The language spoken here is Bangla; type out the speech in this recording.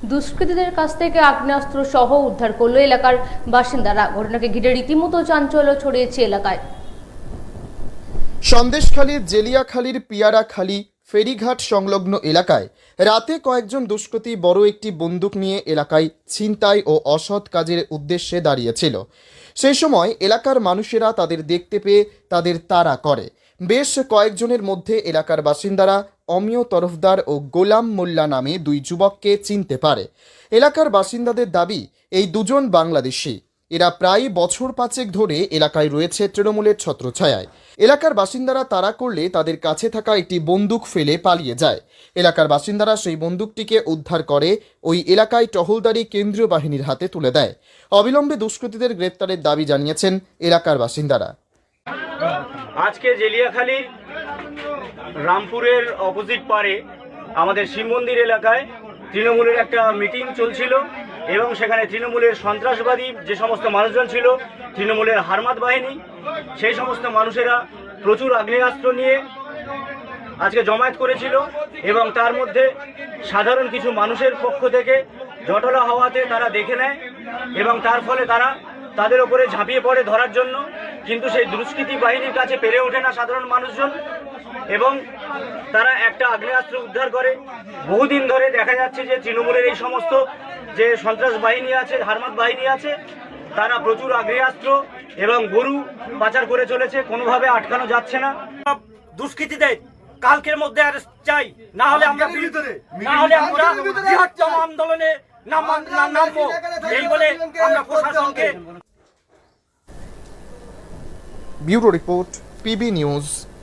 দুষ্কৃতীদের কাছ থেকে আগ্নেয়াস্ত্র সহ উদ্ধার করল এলাকার বাসিন্দারা। ঘটনাকে ঘিরে রীতিমতো চাঞ্চল্য ছড়িয়েছে এলাকায়। সন্দেশখালীর জেলিয়াখালীর পিয়ারাখালী ফেরিঘাট সংলগ্ন এলাকায় রাতে কয়েকজন দুষ্কৃতী বড় একটি বন্দুক নিয়ে এলাকায় ছিনতাই ও অসৎ কাজের উদ্দেশ্যে দাঁড়িয়েছিল। সেই সময় এলাকার মানুষেরা তাদের দেখতে পেয়ে তাদের তাড়া করে। বেশ কয়েকজনের মধ্যে এলাকার বাসিন্দারা অমিয় তরফদার ও গোলাম মোল্লা নামে দুই যুবককে চিনতে পারে। এলাকার বাসিন্দাদের দাবি, এই দুজন বাংলাদেশি। এরা প্রায় বছর 5 ধরে এলাকায় রয়েছে তৃণমূলের ছত্রছায়ায়। এলাকার বাসিন্দারা তাড়া করলে তাদের কাছে থাকা একটি বন্দুক ফেলে পালিয়ে যায়। এলাকার বাসিন্দারা সেই বন্দুকটিকে উদ্ধার করে ওই এলাকায় টহলদারি কেন্দ্রীয় বাহিনীর হাতে তুলে দেয়। অবিলম্বে দুষ্কৃতীদের গ্রেপ্তারের দাবি জানিয়েছেন এলাকার বাসিন্দারা। আজকে জেলিয়াখালীর রামপুরের অপোজিট পারে আমাদের শিব মন্দির এলাকায় তৃণমূলের একটা মিটিং চলছিল এবং সেখানে তৃণমূলের সন্ত্রাসবাদী যে সমস্ত মানুষজন ছিল, তৃণমূলের হারমাত বাহিনী, সেই সমস্ত মানুষেরা প্রচুর আগ্নেয়াস্ত্র নিয়ে আজকে জমায়েত করেছিল এবং তার মধ্যে সাধারণ কিছু মানুষের পক্ষ থেকে জটলা হওয়াতে তারা দেখে নেয় এবং তার ফলে তারা তাদের ওপরে ঝাঁপিয়ে পড়ে ধরার জন্য, কিন্তু সেই দুষ্কৃতী বাহিনীর কাছে পেরে ওঠে না সাধারণ মানুষজন এবং তারা একটা আগ্নেয়াস্ত্র উদ্ধার করে। বহুদিন ধরে দেখা যাচ্ছে যে তৃণমূলের এই সমস্ত যে সন্ত্রাস বাহিনী আছে, হারমাত বাহিনী আছে, তারা প্রচুর আগ্নেয়াস্ত্র এবং গরু পাচার করে চলেছে, কোনোভাবে আটকানো যাচ্ছে না। দুষ্কৃতীদের কালকের মধ্যে আর চাই, না হলে আমরা বৃহত্তম আন্দোলনে নামবো এই বলে আমরা প্রশাসনকে। Bureau report, PB news.